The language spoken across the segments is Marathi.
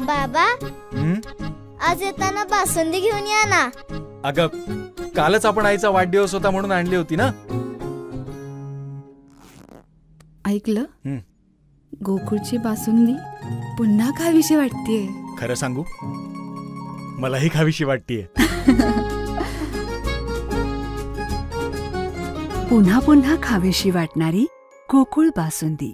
बाबा, आज येताना बासुंदी घेऊन या ना. अगं, कालच आपण आईचा वाढदिवस होता म्हणून आणली होती ना. ऐकलं, गोकुळची बासुंदी पुन्हा खावीशी वाटतेय. खरं सांगू, मलाही खावीशी वाटतेय. पुन्हा पुन्हा खावीशी वाटणारी गोकुळ बासुंदी.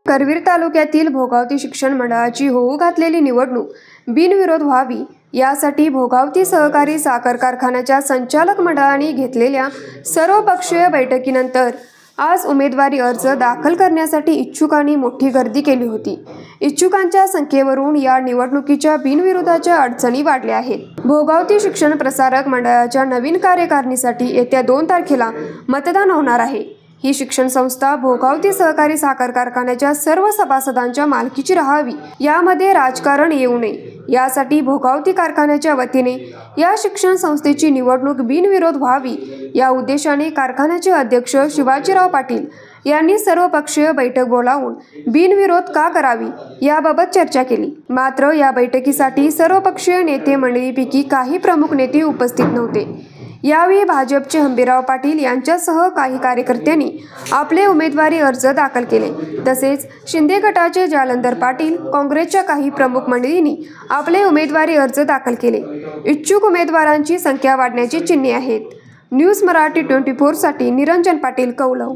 करवीर तालुक्यातील भोगावती शिक्षण मंडळाची होऊ घातलेली निवडणूक बिनविरोध व्हावी यासाठी भोगावती सहकारी साखर कारखान्याच्या संचालक मंडळाने घेतलेल्या सर्वपक्षीय बैठकीनंतर आज उमेदवारी अर्ज दाखल करण्यासाठी इच्छुकांनी मोठी गर्दी केली होती. इच्छुकांच्या संख्येवरून या निवडणुकीच्या बिनविरोधाच्या अडचणी वाढल्या आहेत. भोगावती शिक्षण प्रसारक मंडळाच्या नवीन कार्यकारिणीसाठी येत्या 2 तारखेला मतदान होणार आहे. ही शिक्षण संस्था भोगावती सहकारी साखर कारखान्याच्या सर्व सभासदांच्या मालकीची राहावी, यामध्ये राजकारण येऊ नये यासाठी भोगावती कारखान्याच्या वतीने या शिक्षण संस्थेची निवडणूक बिनविरोध व्हावी या उद्देशाने कारखान्याचे अध्यक्ष शिवाजीराव पाटील यांनी सर्वपक्षीय बैठक बोलावून बिनविरोध का करावी याबाबत चर्चा केली. मात्र या बैठकीसाठी सर्वपक्षीय नेते मंडळीपैकी काही प्रमुख नेते उपस्थित नव्हते. यावेळी भाजपचे हंबीरराव पाटील यांच्यासह काही कार्यकर्त्यांनी आपले उमेदवारी अर्ज दाखल केले. तसेच शिंदे गटाचे जालंधर पाटील, काँग्रेसच्या काही प्रमुख मंडळींनी आपले उमेदवारी अर्ज दाखल केले. इच्छुक उमेदवारांची संख्या वाढण्याची चिन्हे आहेत. न्यूज मराठी 24 साठी निरंजन पाटील, कौलव.